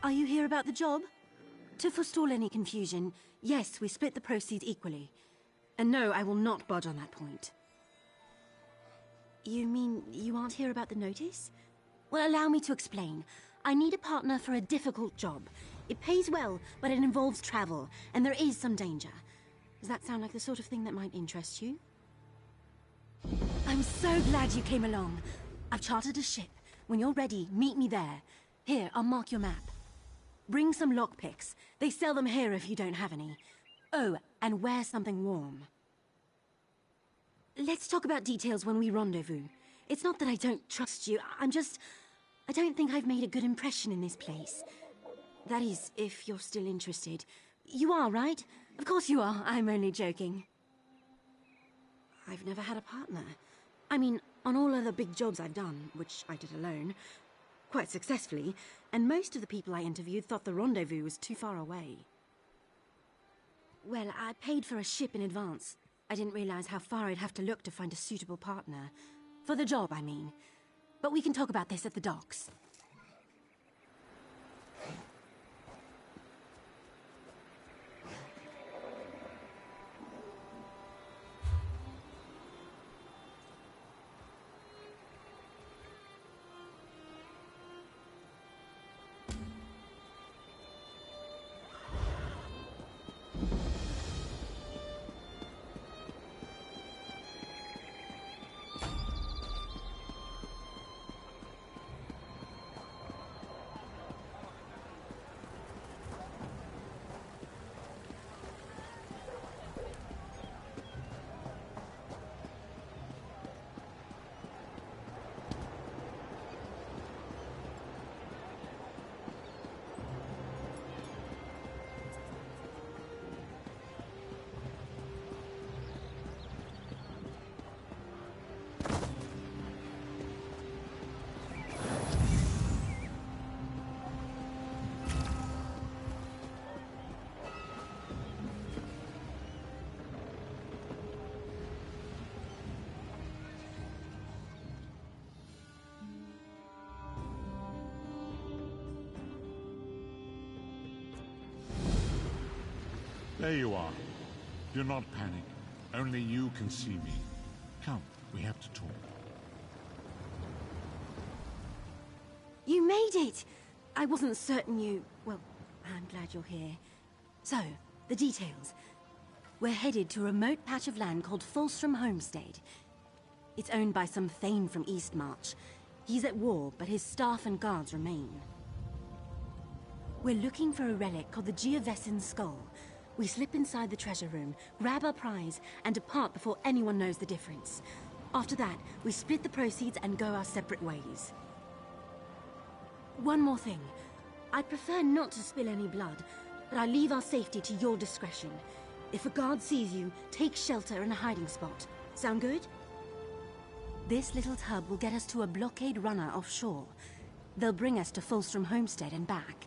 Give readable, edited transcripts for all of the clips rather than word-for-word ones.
Are you here about the job? To forestall any confusion, yes, we split the proceeds equally. And no, I will not budge on that point. You mean you aren't here about the notice? Well, allow me to explain. I need a partner for a difficult job. It pays well, but it involves travel, and there is some danger. Does that sound like the sort of thing that might interest you? I'm so glad you came along. I've chartered a ship. When you're ready, meet me there. Here, I'll mark your map. Bring some lockpicks. They sell them here if you don't have any. Oh, and wear something warm. Let's talk about details when we rendezvous. It's not that I don't trust you, I don't think I've made a good impression in this place. That is, if you're still interested. You are, right? Of course you are, I'm only joking. I've never had a partner. I mean, on all other big jobs I've done, which I did alone, quite successfully, and most of the people I interviewed thought the rendezvous was too far away. Well, I paid for a ship in advance. I didn't realize how far I'd have to look to find a suitable partner. For the job, I mean. But we can talk about this at the docks. There you are. Do not panic. Only you can see me. Come, we have to talk. You made it! I wasn't certain you... Well, I'm glad you're here. So, the details. We're headed to a remote patch of land called Fulstrom Homestead. It's owned by some Thane from Eastmarch. He's at war, but his staff and guards remain. We're looking for a relic called the Geovessan Skull. We slip inside the treasure room, grab our prize, and depart before anyone knows the difference. After that, we split the proceeds and go our separate ways. One more thing. I'd prefer not to spill any blood, but I leave our safety to your discretion. If a guard sees you, take shelter in a hiding spot. Sound good? This little tub will get us to a blockade runner offshore. They'll bring us to Fulstrom Homestead and back.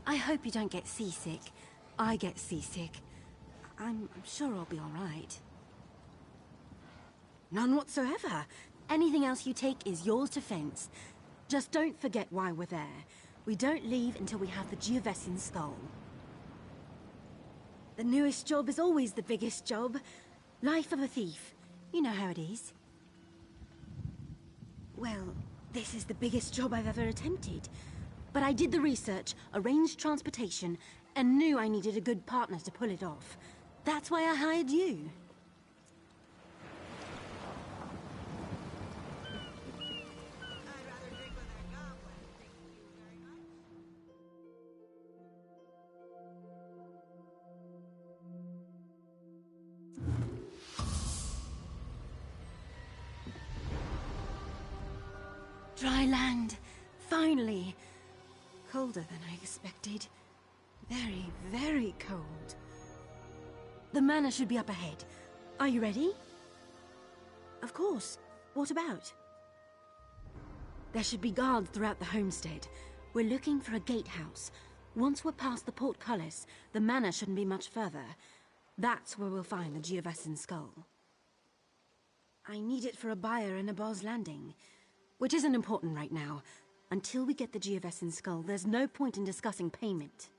I hope you don't get seasick. I get seasick. I'm sure I'll be all right. None whatsoever. Anything else you take is yours to fence. Just don't forget why we're there. We don't leave until we have the Geovessan Skull. The newest job is always the biggest job. Life of a thief. You know how it is. Well, this is the biggest job I've ever attempted. But I did the research, arranged transportation, and knew I needed a good partner to pull it off. That's why I hired you. Dry land. Finally. Colder than I expected. Very, very cold. The manor should be up ahead. Are you ready? Of course. What about? There should be guards throughout the homestead. We're looking for a gatehouse. Once we're past the portcullis, the manor shouldn't be much further. That's where we'll find the Geovessan Skull. I need it for a buyer in a boss landing, which isn't important right now. Until we get the Geovessan skull, there's no point in discussing payment.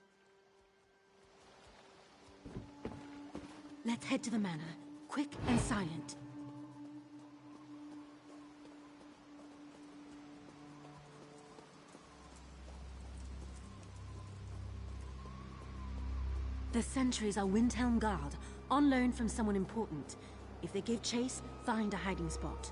Let's head to the manor, quick and silent. The sentries are Windhelm Guard, on loan from someone important. If they give chase, find a hiding spot.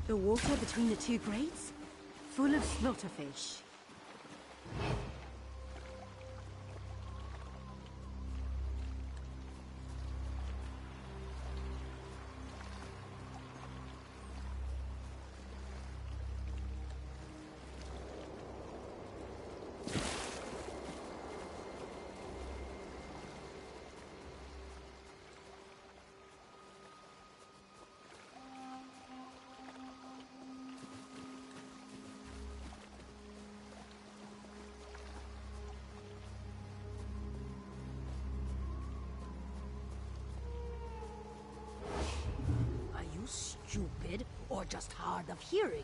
The water between the two grates? Full of slaughterfish. Stupid or just hard of hearing?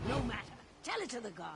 No matter. Tell it to the guard.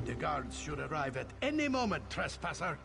The guards should arrive at any moment, trespasser.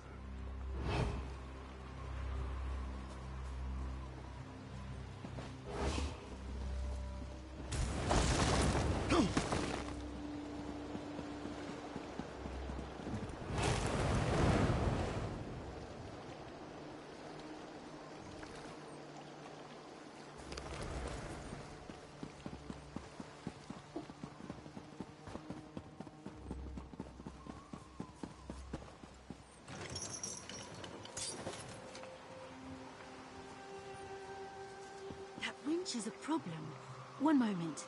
That winch is a problem. One moment.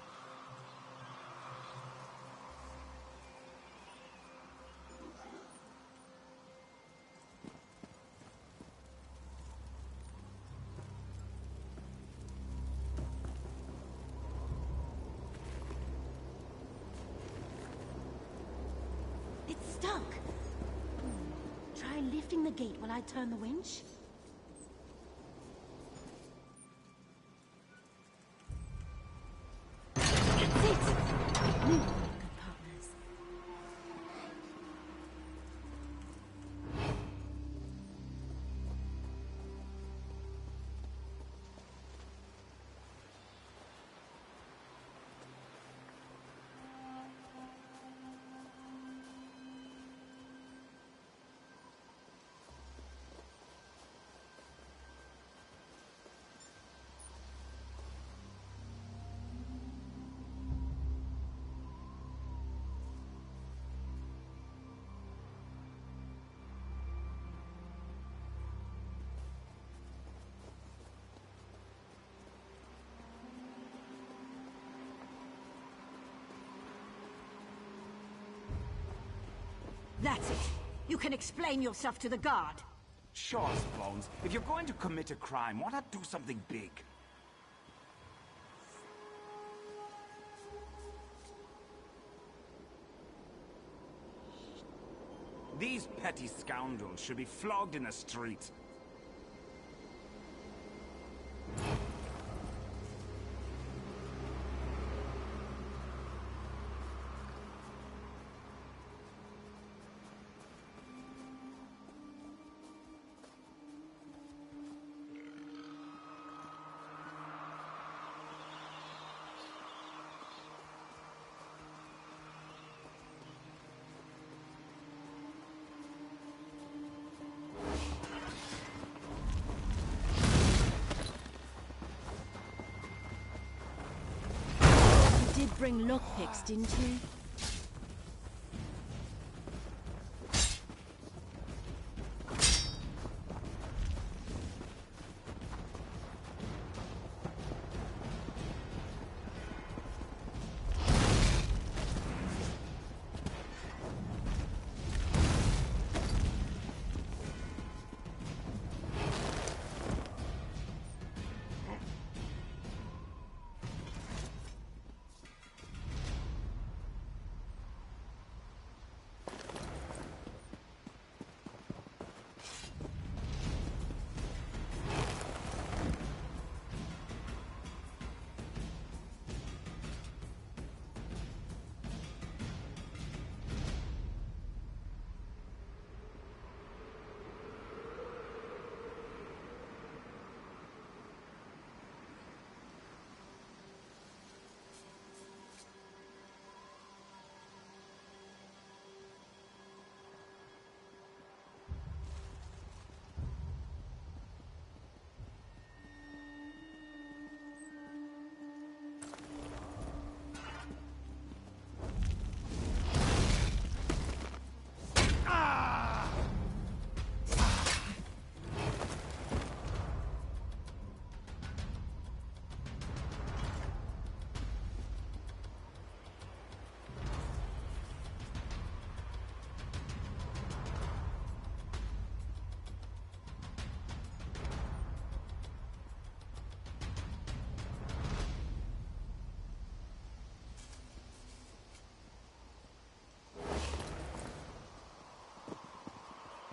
It's stuck. Try lifting the gate while I turn the winch. Good partners. That's it. You can explain yourself to the guard. Sure, Bones. If you're going to commit a crime, why not do something big? These petty scoundrels should be flogged in the street. did bring lockpicks, didn't you?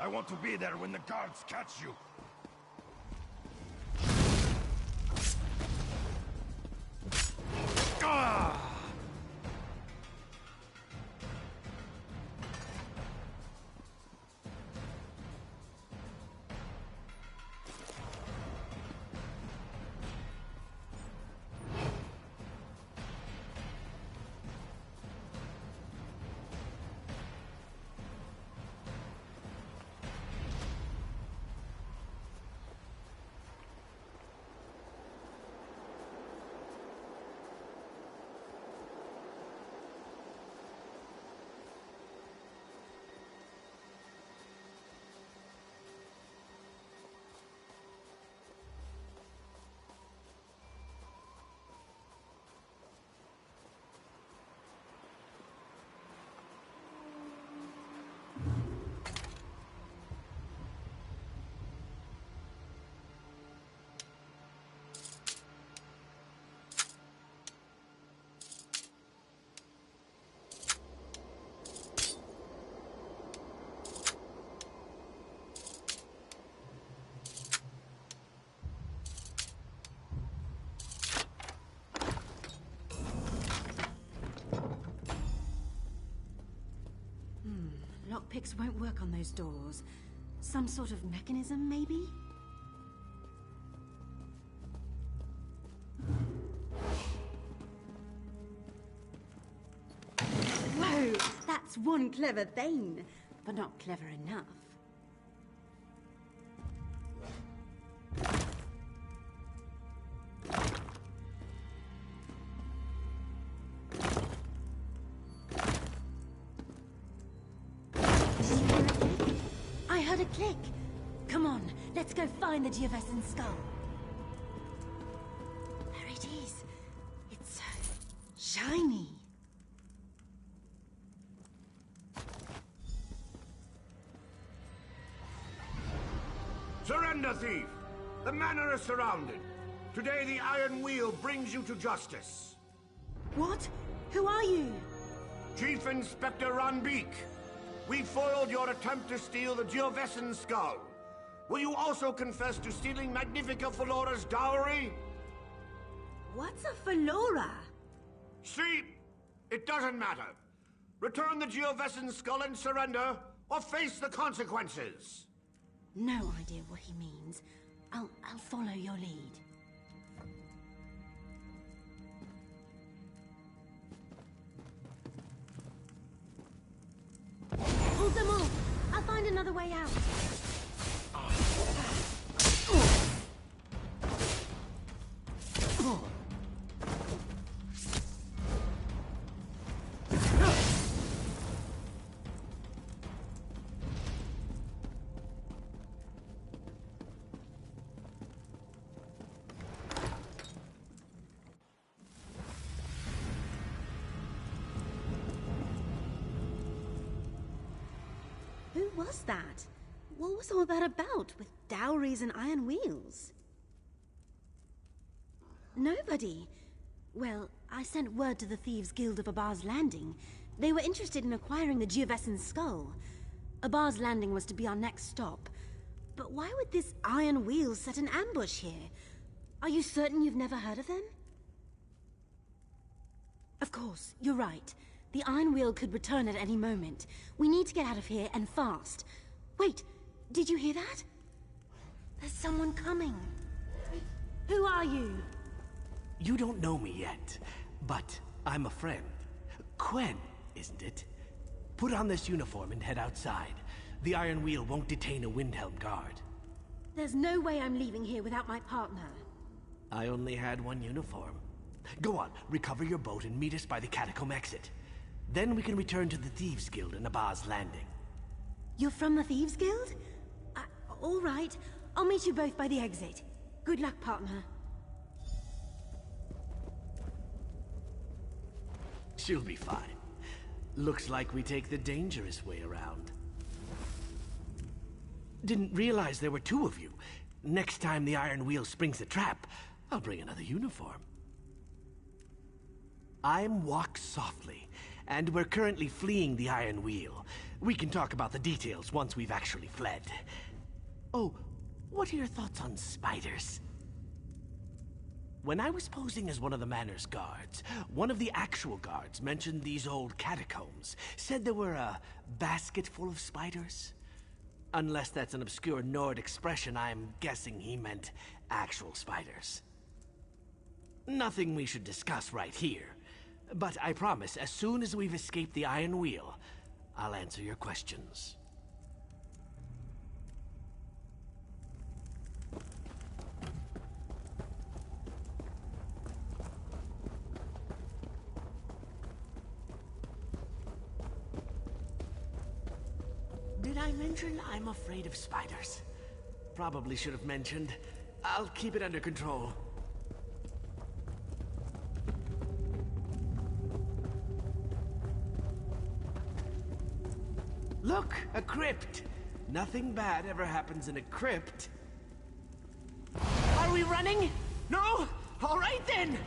I want to be there when the guards catch you. Lockpicks won't work on those doors. Some sort of mechanism, maybe? Whoa! That's one clever thing, but not clever enough. I heard a click. Come on, let's go find the Geovesan skull. There it is. It's so shiny. Surrender, thief! The manor is surrounded. Today the Iron Wheel brings you to justice. What? Who are you? Chief Inspector Ranbeek. We foiled your attempt to steal the Geovesan skull. Will you also confess to stealing Magnifica Felora's dowry? What's a Felora? See, it doesn't matter. Return the Geovesan skull and surrender, or face the consequences. No idea what he means. I'll follow your lead. Hold them off! I'll find another way out. was that? What was all that about, with dowries and iron wheels? Nobody. Well, I sent word to the Thieves' Guild of Abar's Landing. They were interested in acquiring the Geovessan skull. Abar's Landing was to be our next stop. But why would this iron wheel set an ambush here? Are you certain you've never heard of them? Of course, you're right. The iron wheel could return at any moment. We need to get out of here, and fast. Wait, did you hear that? There's someone coming. Who are you? You don't know me yet, but I'm a friend. Quen, isn't it? Put on this uniform and head outside. The Iron Wheel won't detain a Windhelm guard. There's no way I'm leaving here without my partner. I only had one uniform. Go on, recover your boat and meet us by the catacomb exit. Then we can return to the Thieves' Guild in Abar's Landing. You're from the Thieves' Guild? All right. I'll meet you both by the exit. Good luck, partner. She'll be fine. Looks like we take the dangerous way around. Didn't realize there were two of you. Next time the Iron Wheel springs a trap, I'll bring another uniform. I'm Walk Softly, and we're currently fleeing the Iron Wheel. We can talk about the details once we've actually fled. Oh, what are your thoughts on spiders? When I was posing as one of the manor's guards, one of the actual guards mentioned these old catacombs, said there were a basket full of spiders. Unless that's an obscure Nord expression, I'm guessing he meant actual spiders. Nothing we should discuss right here. But I promise, as soon as we've escaped the Iron Wheel, I'll answer your questions. Did I mention I'm afraid of spiders? Probably should have mentioned. I'll keep it under control. Look, a crypt. Nothing bad ever happens in a crypt. Are we running? No? All right then!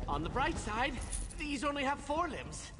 On the bright side, these only have 4 limbs.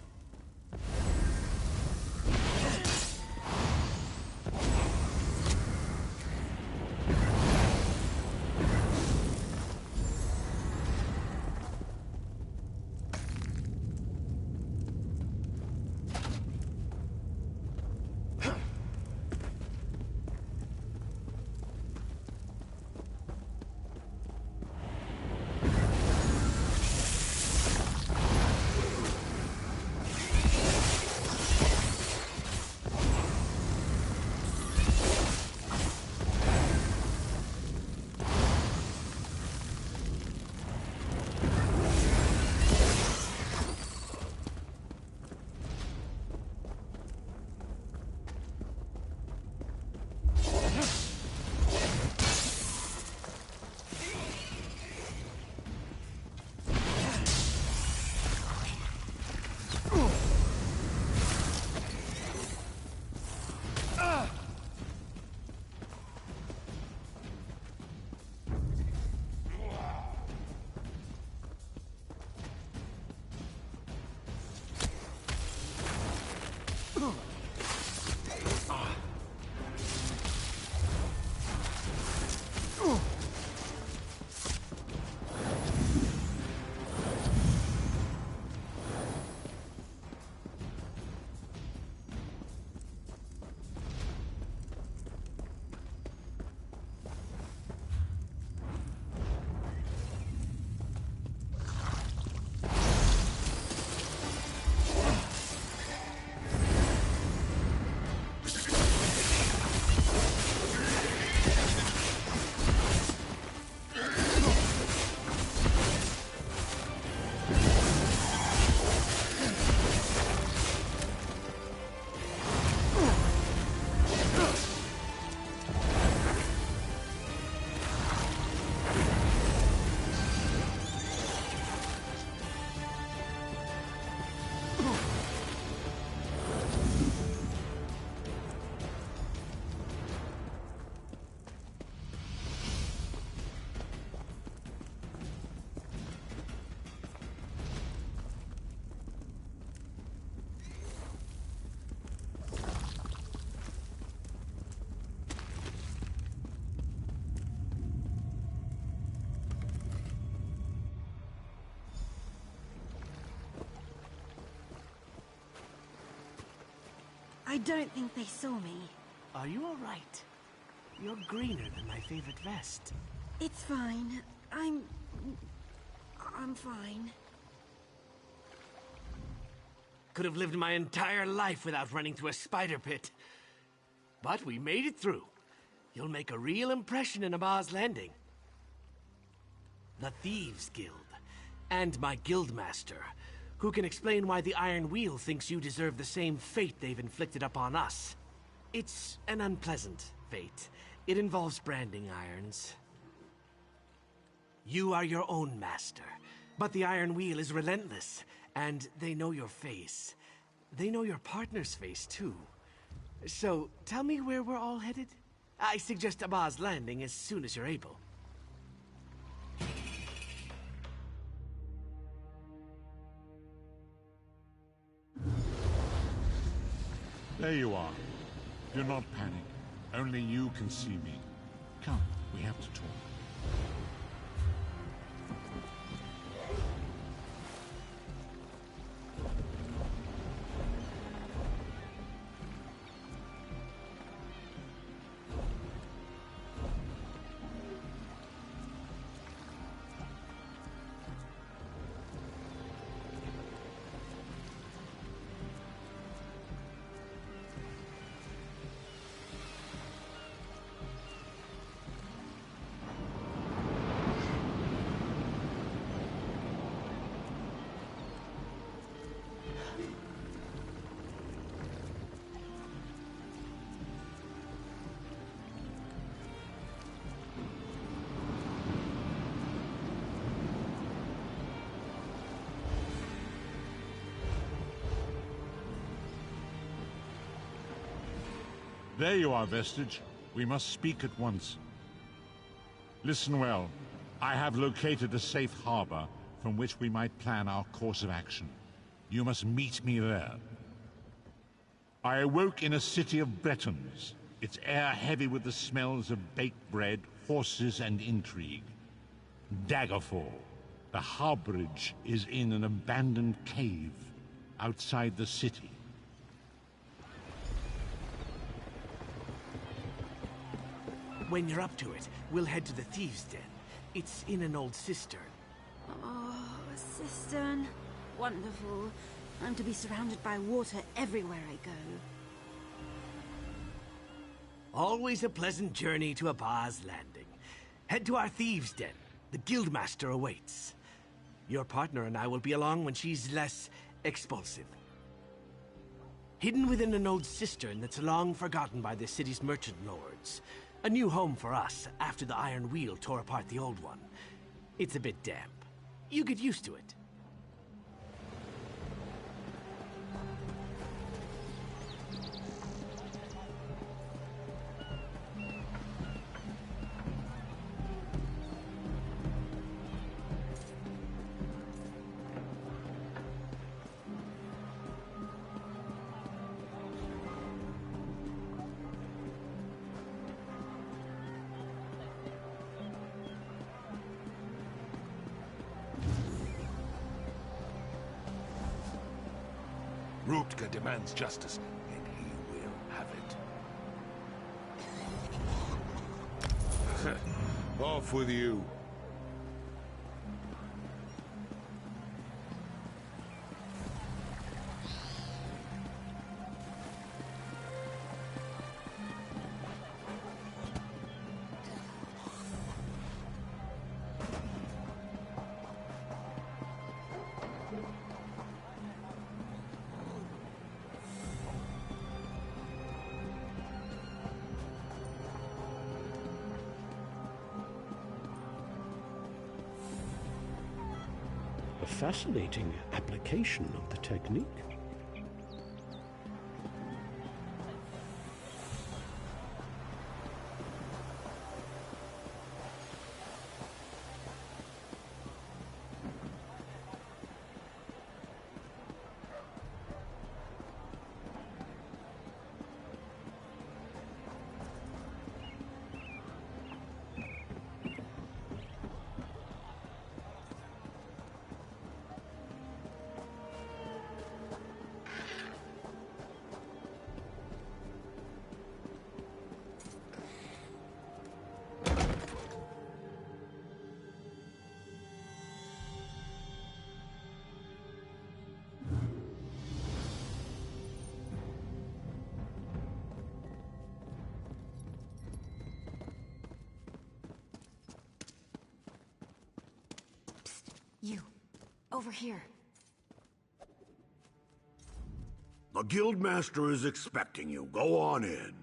I don't think they saw me. Are you all right? You're greener than my favorite vest. It's fine. I'm fine. Could have lived my entire life without running through a spider pit. But we made it through. You'll make a real impression in Abba's Landing. The Thieves Guild. And my guildmaster, who can explain why the Iron Wheel thinks you deserve the same fate they've inflicted upon us. It's an unpleasant fate. It involves branding irons. You are your own master, but the Iron Wheel is relentless, and they know your face. They know your partner's face, too. So, tell me where we're all headed? I suggest Abba's Landing as soon as you're able. There you are. Do not panic. Only you can see me. Come, we have to talk. There you are, Vestige. We must speak at once. Listen well. I have located a safe harbor from which we might plan our course of action. You must meet me there. I awoke in a city of Bretons, its air heavy with the smells of baked bread, horses, and intrigue. Daggerfall. The harborage is in an abandoned cave outside the city. When you're up to it, we'll head to the Thieves' Den. It's in an old cistern. Oh, a cistern. Wonderful. I'm to be surrounded by water everywhere I go. Always a pleasant journey to Abba's Landing. Head to our Thieves' Den. The Guildmaster awaits. Your partner and I will be along when she's less expulsive. Hidden within an old cistern that's long forgotten by the city's merchant lords. A new home for us after the Iron Wheel tore apart the old one. It's a bit damp. You get used to it. Rutger demands justice, and he will have it. Off with you. A fascinating application of the technique. Over here. The Guildmaster is expecting you. Go on in.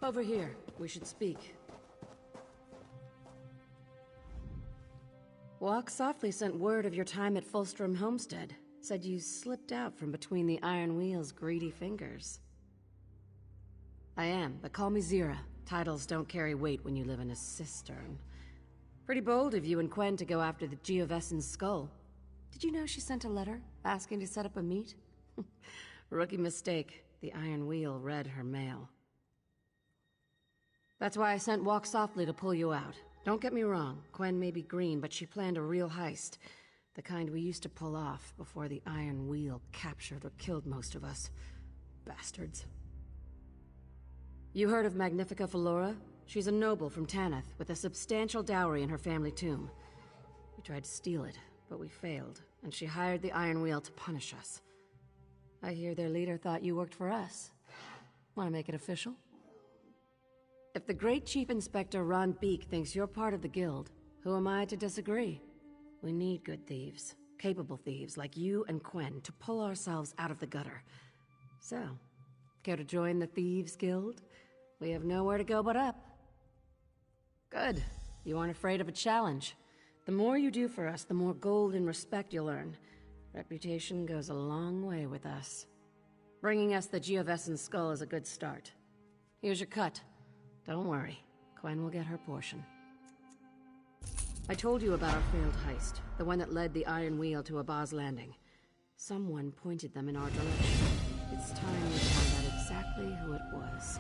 Over here. We should speak. Walk Softly sent word of your time at Fulstrom Homestead. Said you slipped out from between the Iron Wheel's greedy fingers. I am, but call me Zira. Titles don't carry weight when you live in a cistern. Pretty bold of you and Quen to go after the Geovessen's skull. Did you know she sent a letter asking to set up a meet? Rookie mistake. The Iron Wheel read her mail. That's why I sent Walk Softly to pull you out. Don't get me wrong, Quen may be green, but she planned a real heist. The kind we used to pull off before the Iron Wheel captured or killed most of us. Bastards. You heard of Magnifica Flora? She's a noble from Tanith, with a substantial dowry in her family tomb. We tried to steal it, but we failed, and she hired the Iron Wheel to punish us. I hear their leader thought you worked for us. Want to make it official? If the great Chief Inspector Ron Beek thinks you're part of the Guild, who am I to disagree? We need good thieves, capable thieves like you and Quen to pull ourselves out of the gutter. So, care to join the Thieves Guild? We have nowhere to go but up. Good. You aren't afraid of a challenge. The more you do for us, the more gold and respect you'll earn. Reputation goes a long way with us. Bringing us the Geovessen's skull is a good start. Here's your cut. Don't worry, Quen will get her portion. I told you about our failed heist, the one that led the Iron Wheel to Abba's Landing. Someone pointed them in our direction. It's time we found out exactly who it was.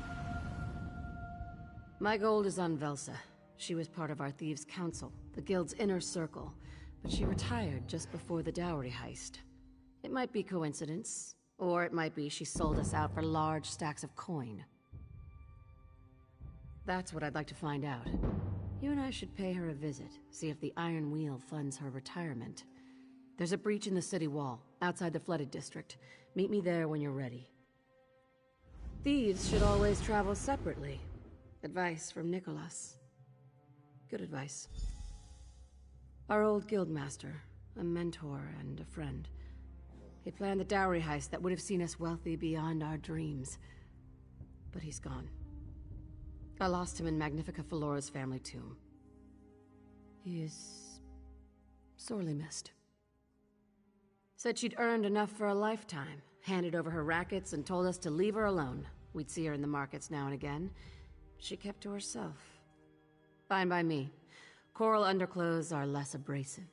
My gold is on Velsa. She was part of our Thieves' Council, the Guild's inner circle, but she retired just before the dowry heist. It might be coincidence, or it might be she sold us out for large stacks of coin. That's what I'd like to find out. You and I should pay her a visit, see if the Iron Wheel funds her retirement. There's a breach in the city wall, outside the flooded district. Meet me there when you're ready. Thieves should always travel separately. Advice from Nicholas. Good advice. Our old guildmaster, a mentor and a friend. He planned the dowry heist that would have seen us wealthy beyond our dreams. But he's gone. I lost him in Magnifica Flora's family tomb. He is sorely missed. Said she'd earned enough for a lifetime, handed over her rackets and told us to leave her alone. We'd see her in the markets now and again. She kept to herself. Fine by me. Coral underclothes are less abrasive.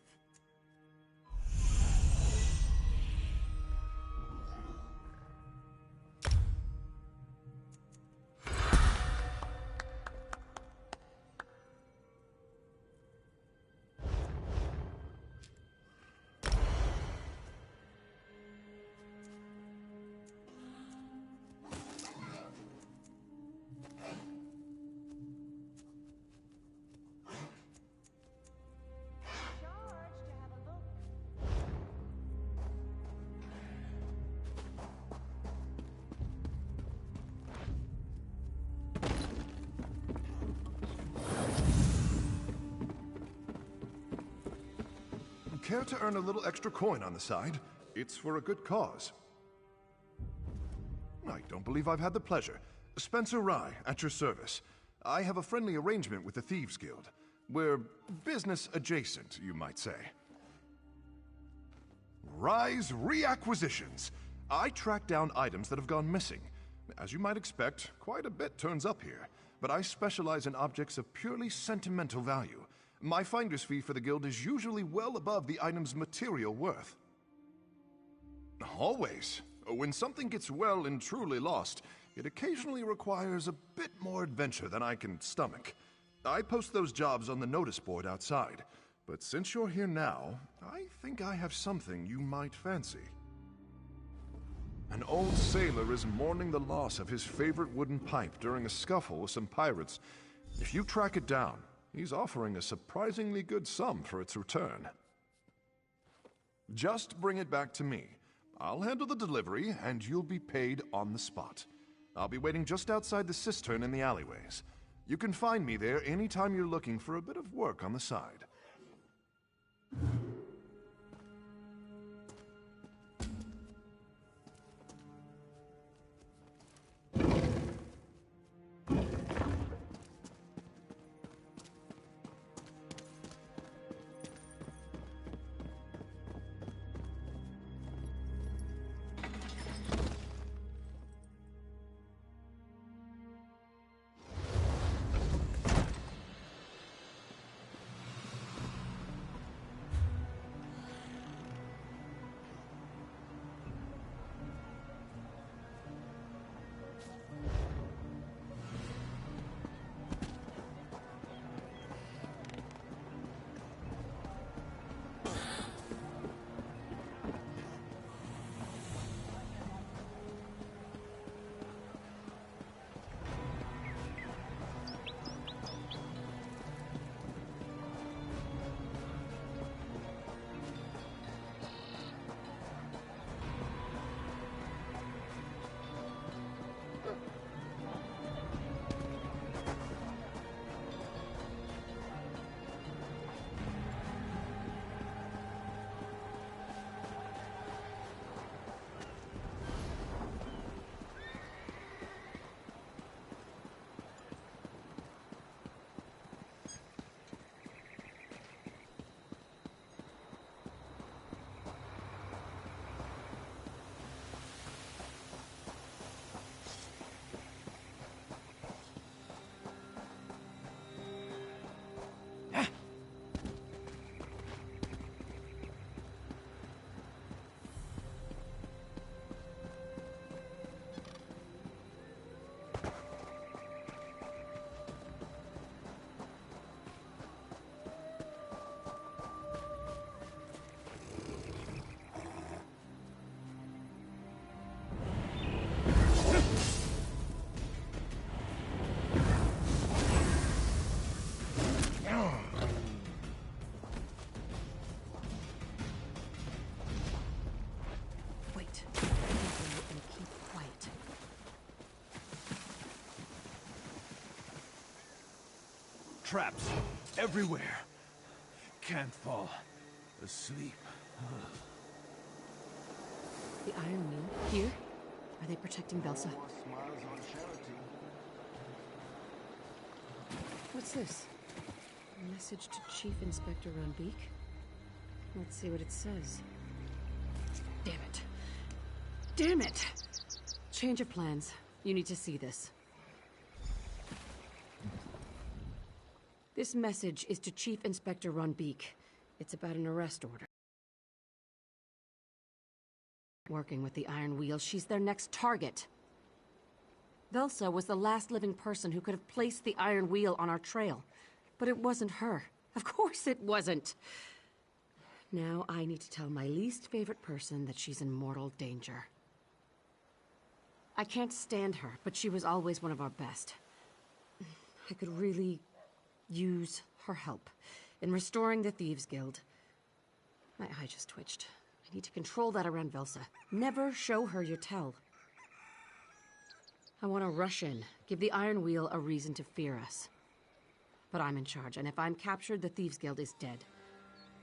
Care to earn a little extra coin on the side? It's for a good cause. I don't believe I've had the pleasure. Spencer Rye, at your service. I have a friendly arrangement with the Thieves Guild. We're business adjacent, you might say. Rye's Reacquisitions. I track down items that have gone missing. As you might expect, quite a bit turns up here, but I specialize in objects of purely sentimental value. My finder's fee for the guild is usually well above the item's material worth. Always. When something gets well and truly lost, it occasionally requires a bit more adventure than I can stomach. I post those jobs on the notice board outside, but since you're here now, I think I have something you might fancy. An old sailor is mourning the loss of his favorite wooden pipe during a scuffle with some pirates. If you track it down, he's offering a surprisingly good sum for its return. Just bring it back to me. I'll handle the delivery, and you'll be paid on the spot. I'll be waiting just outside the cistern in the alleyways. You can find me there anytime you're looking for a bit of work on the side. Traps everywhere. Can't fall asleep. The Iron Wheel? Here? Are they protecting Velsa? What's this? A message to Chief Inspector Runbeek? Let's see what it says. Damn it. Damn it! Change of plans. You need to see this. This message is to Chief Inspector Runbeek. It's about an arrest order. Working with the Iron Wheel, she's their next target. Velsa was the last living person who could have placed the Iron Wheel on our trail. But it wasn't her. Of course it wasn't. Now I need to tell my least favorite person that she's in mortal danger. I can't stand her, but she was always one of our best. I could really use her help in restoring the Thieves Guild. My eye just twitched. I need to control that around Velsa. Never show her your tell. I want to rush in, give the Iron Wheel a reason to fear us. But I'm in charge, and if I'm captured, the Thieves Guild is dead.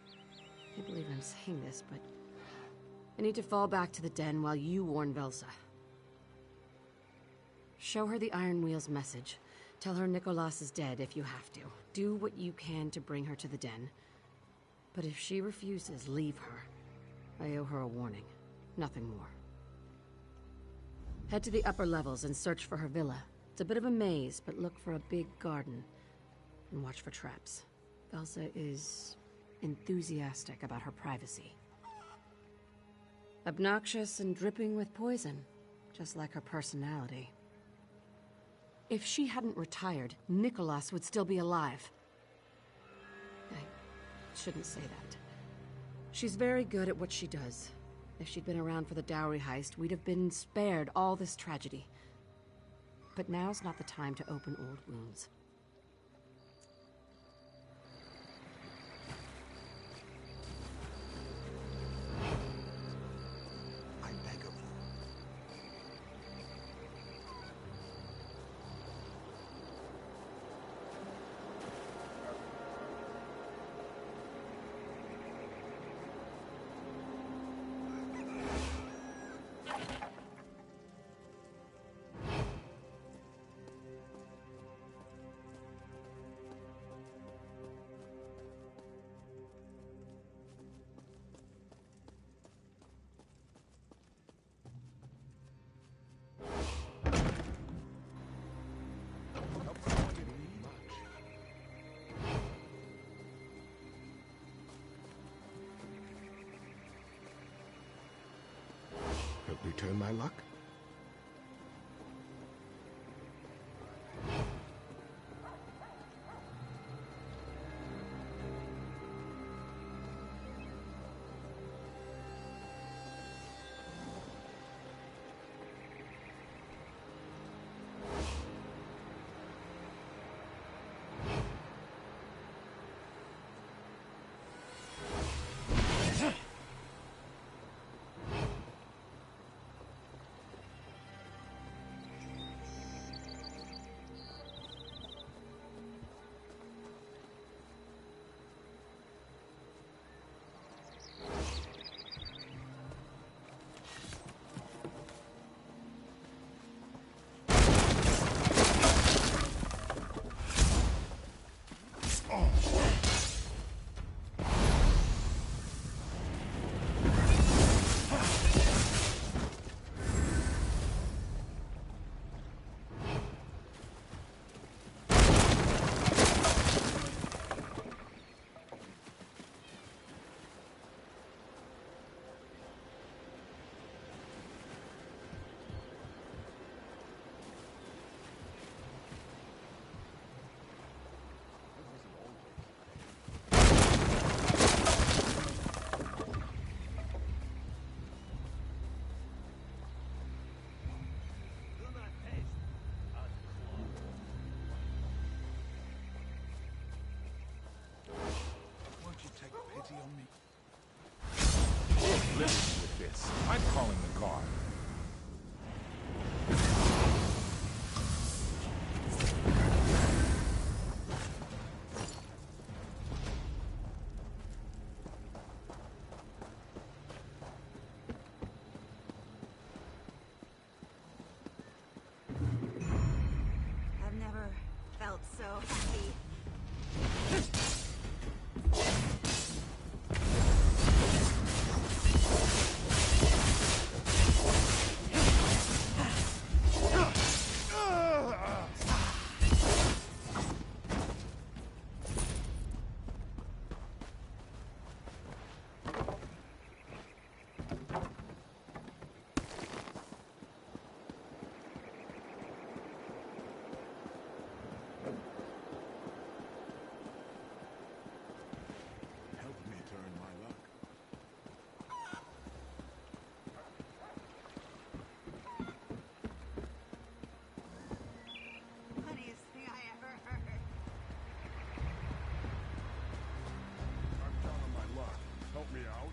I can't believe I'm saying this, but I need to fall back to the den while you warn Velsa. Show her the Iron Wheel's message. Tell her Nicholas is dead if you have to. Do what you can to bring her to the den. But if she refuses, leave her. I owe her a warning. Nothing more. Head to the upper levels and search for her villa. It's a bit of a maze, but look for a big garden. And watch for traps. Velsa is enthusiastic about her privacy. Obnoxious and dripping with poison, just like her personality. If she hadn't retired, Nicholas would still be alive. I shouldn't say that. She's very good at what she does. If she'd been around for the dowry heist, we'd have been spared all this tragedy. But now's not the time to open old wounds. turn my luck? With this, I'm calling the guard. I've never felt so happy. Funniest thing I ever heard. I'm down on my luck. Help me out.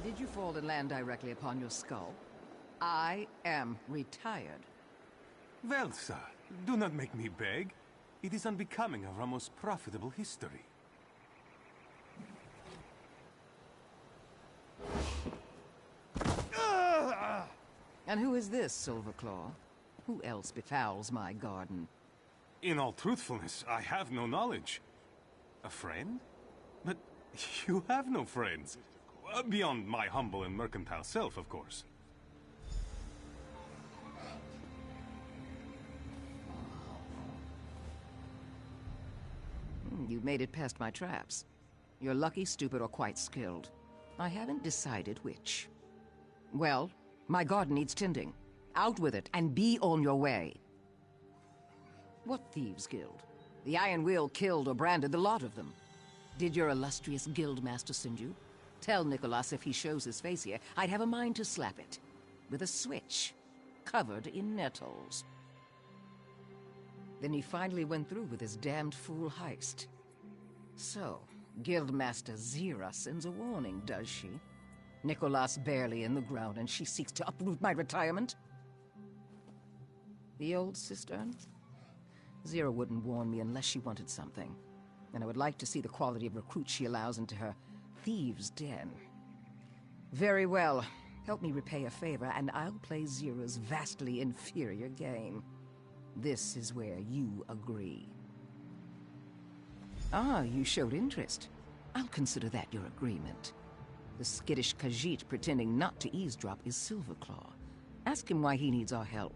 Did you fall and land directly upon your skull? I am retired. Well, sir, do not make me beg. It is unbecoming of our most profitable history. And who is this, Silverclaw? Who else befouls my garden? In all truthfulness, I have no knowledge. A friend? But you have no friends. Beyond my humble and mercantile self, of course. You made it past my traps. You're lucky, stupid, or quite skilled. I haven't decided which. Well, my garden needs tending. Out with it, and be on your way. What thieves' guild? The Iron Wheel killed or branded the lot of them. Did your illustrious guildmaster send you? Tell Nicholas if he shows his face here, I'd have a mind to slap it. With a switch, covered in nettles. Then he finally went through with his damned fool heist. So, Guildmaster Zira sends a warning, does she? Nicholas barely in the ground, and she seeks to uproot my retirement? The old cistern? Zira wouldn't warn me unless she wanted something. And I would like to see the quality of recruits she allows into her thieves' den. Very well. Help me repay a favor, and I'll play Zira's vastly inferior game. This is where you agree. Ah, you showed interest. I'll consider that your agreement. The skittish Khajiit pretending not to eavesdrop is Silverclaw. Ask him why he needs our help.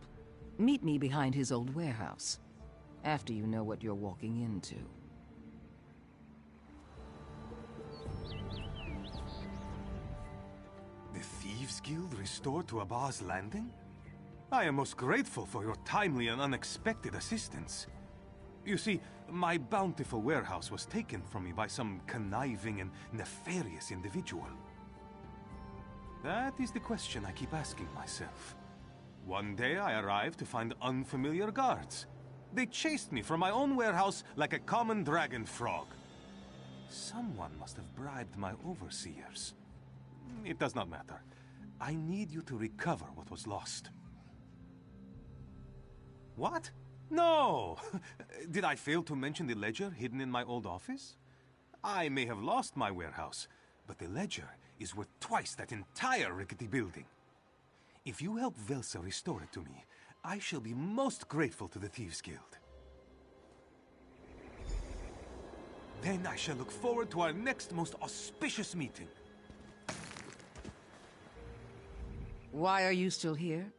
Meet me behind his old warehouse, after you know what you're walking into. The Thieves' Guild restored to Abba's Landing? I am most grateful for your timely and unexpected assistance. You see, my bountiful warehouse was taken from me by some conniving and nefarious individual. That is the question I keep asking myself. One day I arrived to find unfamiliar guards. They chased me from my own warehouse like a common dragon frog. Someone must have bribed my overseers. It does not matter. I need you to recover what was lost. What? No! Did I fail to mention the ledger hidden in my old office? I may have lost my warehouse, but the ledger is worth twice that entire rickety building. If you help Velsa restore it to me, I shall be most grateful to the Thieves' Guild. Then I shall look forward to our next most auspicious meeting. Why are you still here?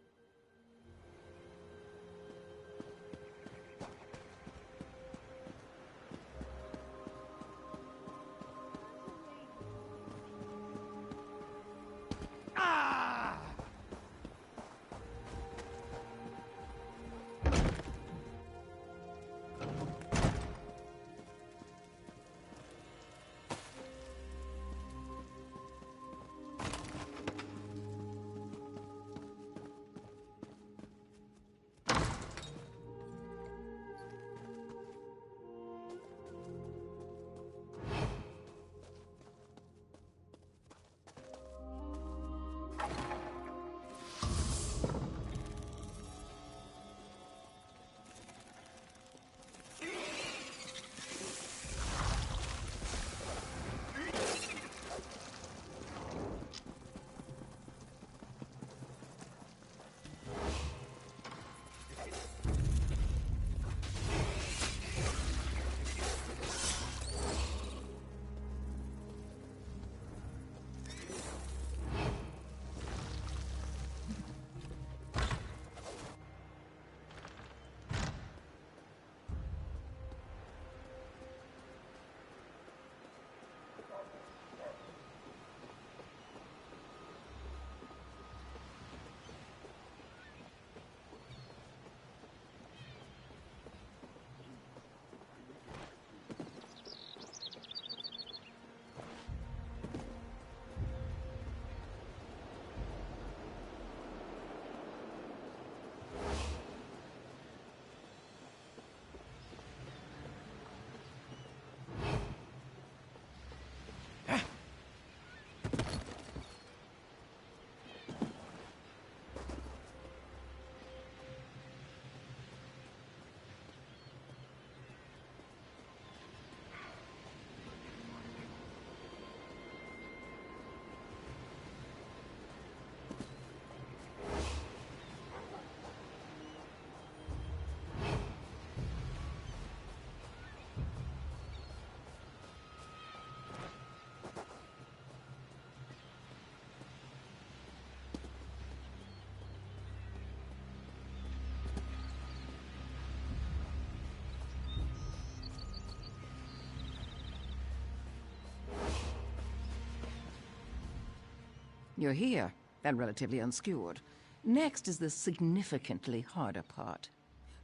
You're here, and relatively unskewered. Next is the significantly harder part.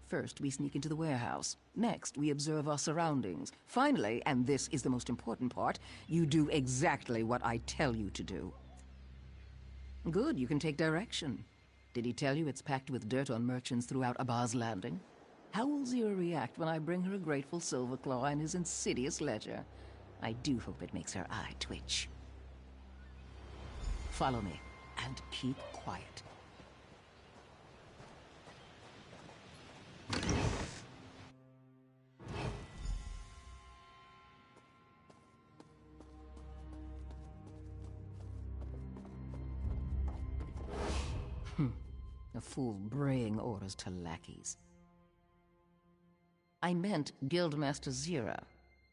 First, we sneak into the warehouse. Next, we observe our surroundings. Finally, and this is the most important part, you do exactly what I tell you to do. Good, you can take direction. Did he tell you it's packed with dirt on merchants throughout Abba's Landing? How will Zira react when I bring her a grateful silver claw and his insidious ledger? I do hope it makes her eye twitch. Follow me, and keep quiet. A fool braying orders to lackeys. I meant Guildmaster Zira.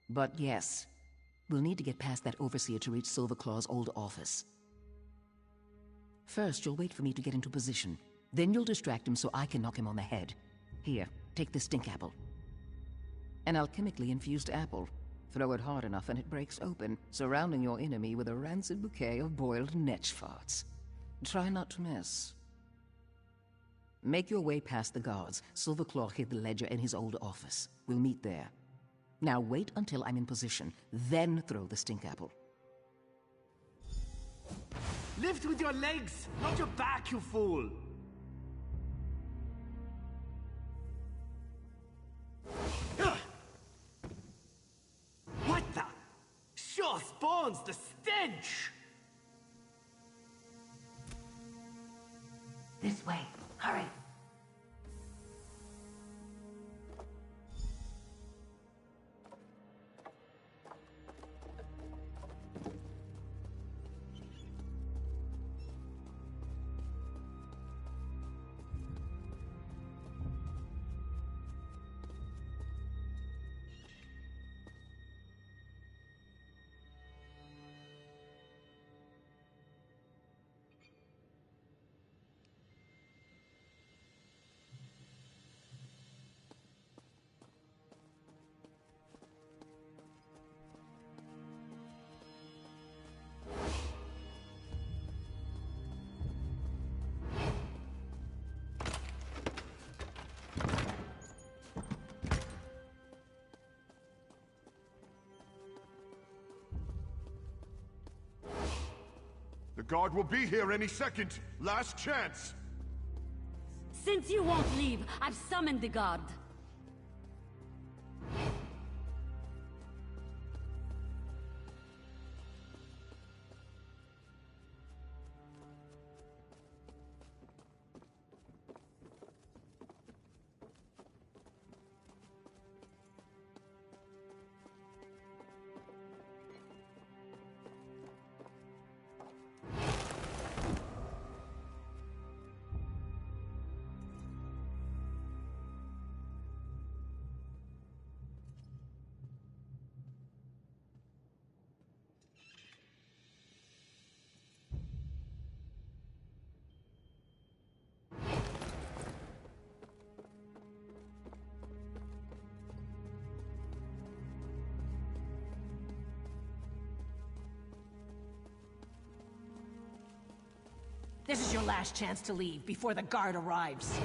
But yes, we'll need to get past that overseer to reach Silverclaw's old office. First, you'll wait for me to get into position. Then you'll distract him so I can knock him on the head. Here, take this stink apple. An alchemically infused apple. Throw it hard enough and it breaks open, surrounding your enemy with a rancid bouquet of boiled netch farts. Try not to miss. Make your way past the guards. Silverclaw hid the ledger in his old office. We'll meet there. Now wait until I'm in position, then throw the stink apple. Lift with your legs, not your back, you fool! What the? Sure spawns the stench! This way. Hurry. The guard will be here any second. Last chance. Since you won't leave, I've summoned the guard. This is your last chance to leave before the guard arrives.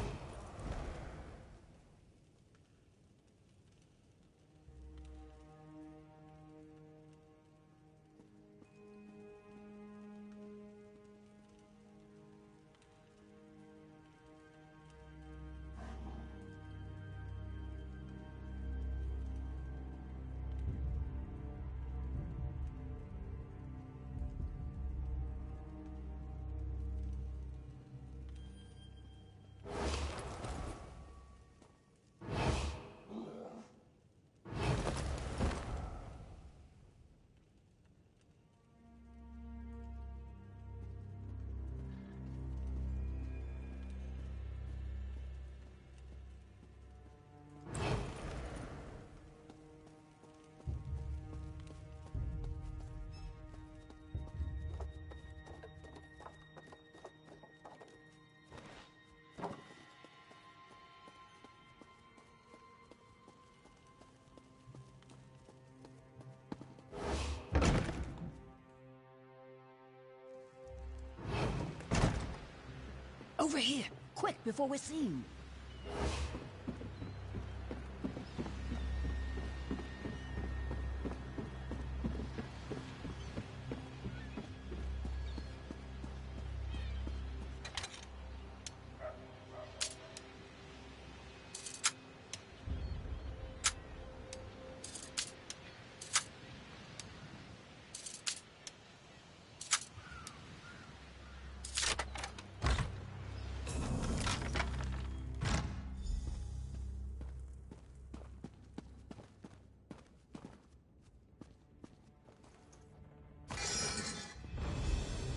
Over here! Quick, before we're seen!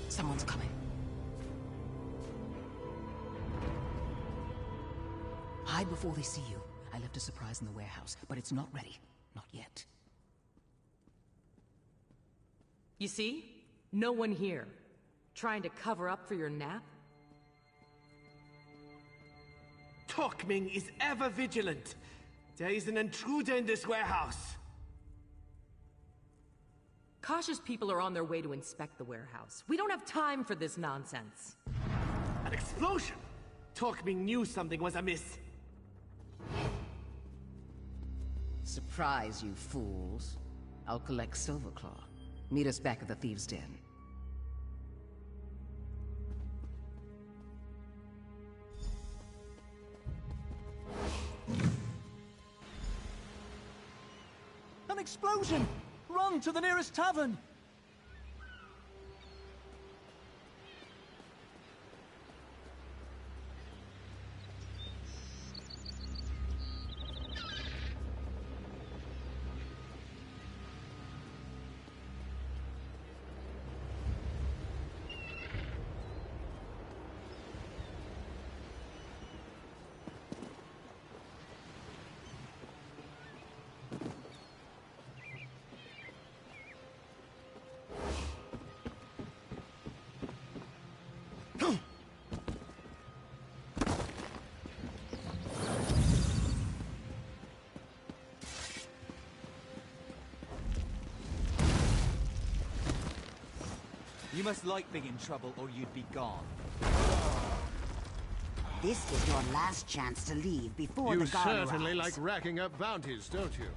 Someone's coming. Hide before they see you. I left a surprise in the warehouse, but it's not ready. Not yet. You see? No one here. Trying to cover up for your nap? Tokming is ever vigilant. There is an intruder in this warehouse. Cautious people are on their way to inspect the warehouse. We don't have time for this nonsense. An explosion! Tokming knew something was amiss. Surprise, you fools. I'll collect Silverclaw. Meet us back at the Thieves' Den. An explosion! Run to the nearest tavern! You must like being in trouble or you'd be gone. This is your last chance to leave before the guard arrives. You certainly like racking up bounties, don't you?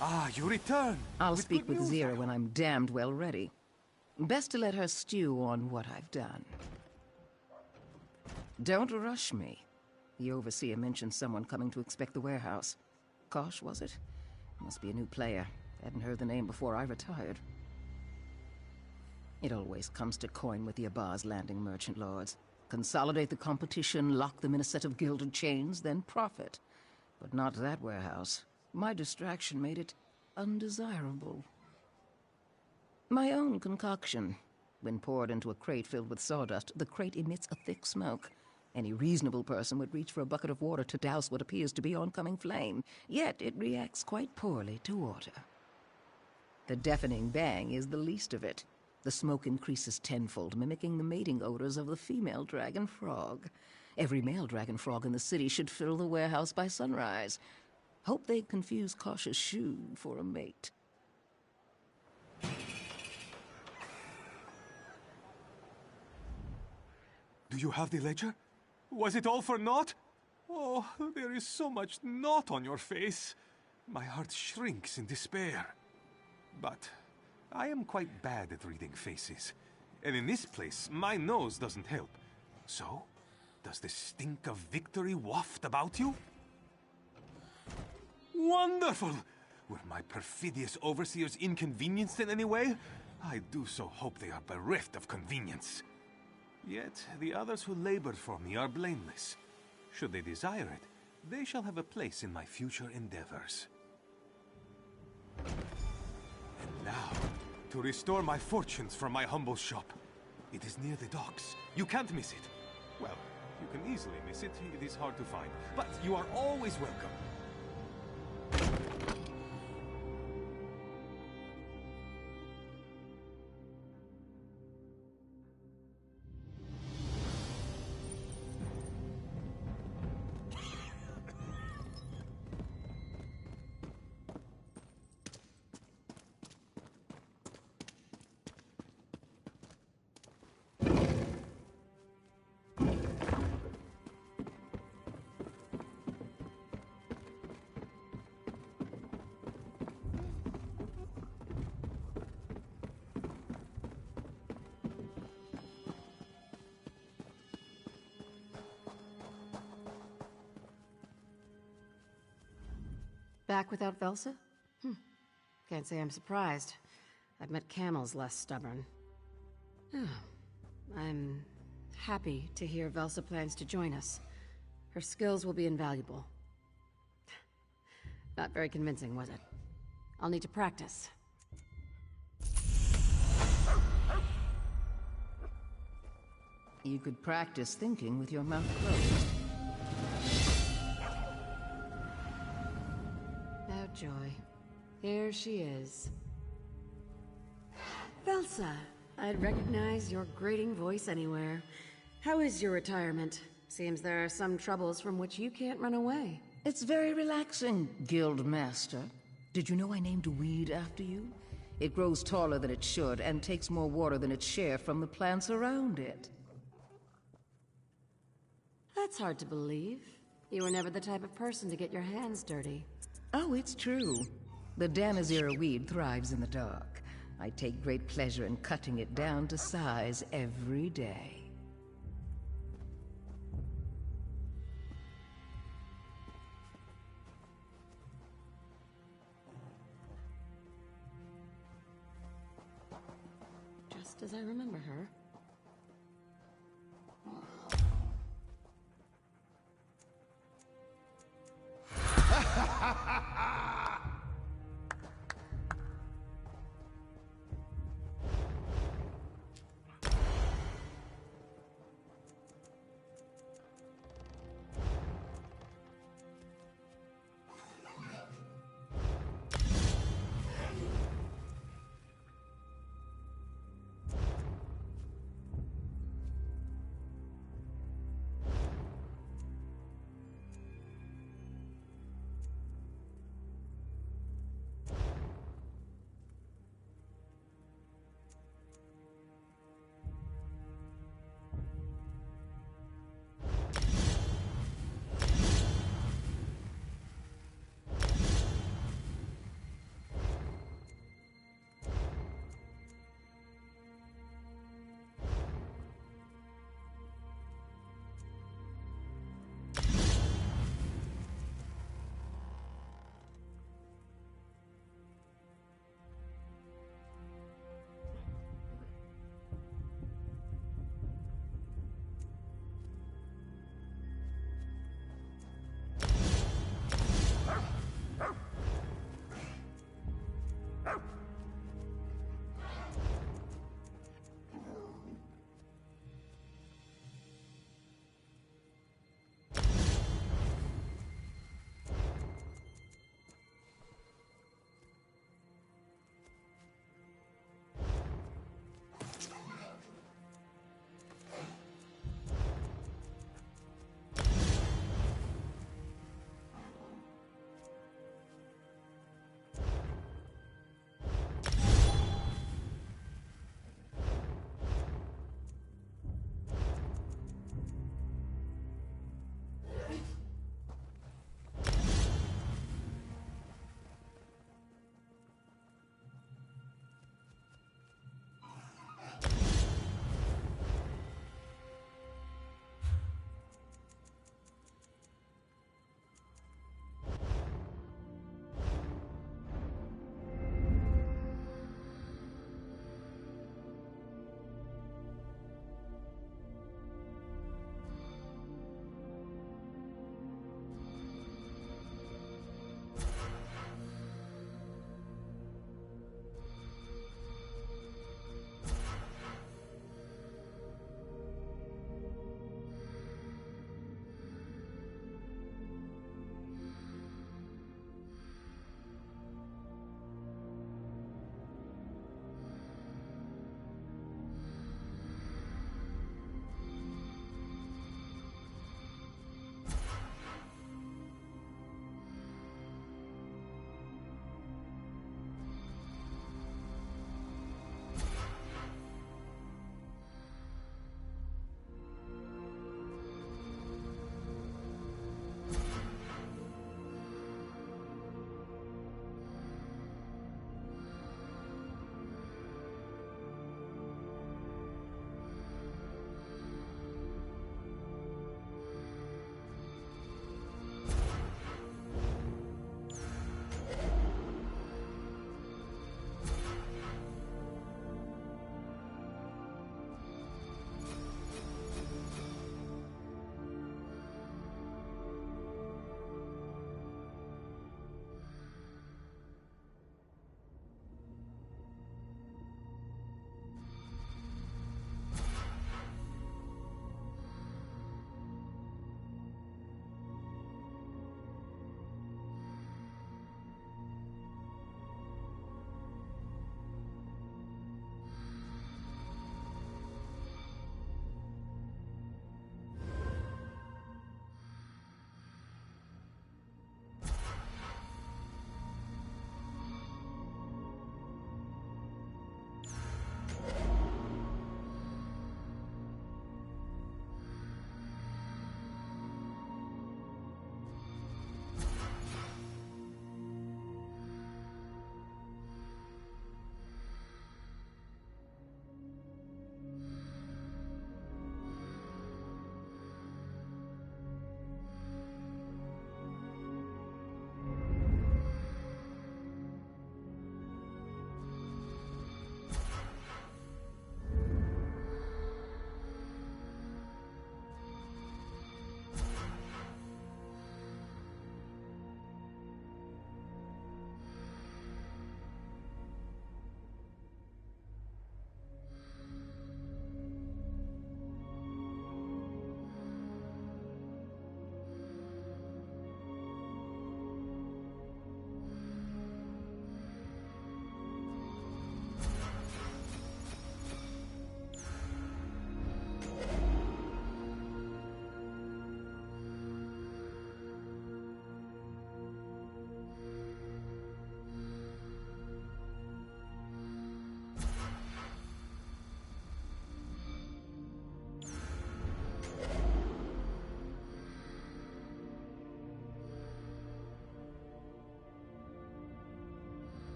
Ah, you return! I'll speak with Zira when I'm damned well ready. Best to let her stew on what I've done. Don't rush me. The Overseer mentioned someone coming to inspect the warehouse. Kosh, was it? Must be a new player. Hadn't heard the name before I retired. It always comes to coin with the Abar's landing merchant lords. Consolidate the competition, lock them in a set of gilded chains, then profit. But not that warehouse. My distraction made it undesirable. My own concoction. When poured into a crate filled with sawdust, the crate emits a thick smoke. Any reasonable person would reach for a bucket of water to douse what appears to be oncoming flame, yet it reacts quite poorly to water. The deafening bang is the least of it. The smoke increases tenfold, mimicking the mating odors of the female dragon frog. Every male dragon frog in the city should fill the warehouse by sunrise. Hope they confuse cautious Shoo for a mate. Do you have the ledger? Was it all for naught? Oh, there is so much naught on your face. My heart shrinks in despair. But I am quite bad at reading faces. And in this place, my nose doesn't help. So, does the stink of victory waft about you? Wonderful! Were my perfidious overseers inconvenienced in any way? I do so hope they are bereft of convenience. Yet, the others who labored for me are blameless. Should they desire it, they shall have a place in my future endeavors. And now, to restore my fortunes from my humble shop. It is near the docks. You can't miss it. Well, you can easily miss it. It is hard to find. But you are always welcome. Back without Velsa? Can't say I'm surprised. I've met camels less stubborn. I'm happy to hear Velsa plans to join us. Her skills will be invaluable. Not very convincing, was it? I'll need to practice. You could practice thinking with your mouth closed. Oh, joy. Here she is. Velsa, I'd recognize your grating voice anywhere. How is your retirement? Seems there are some troubles from which you can't run away. It's very relaxing, Guild Master. Did you know I named a weed after you? It grows taller than it should and takes more water than its share from the plants around it. That's hard to believe. You were never the type of person to get your hands dirty. Oh, it's true. The Danazera weed thrives in the dark. I take great pleasure in cutting it down to size every day. Just as I remember her.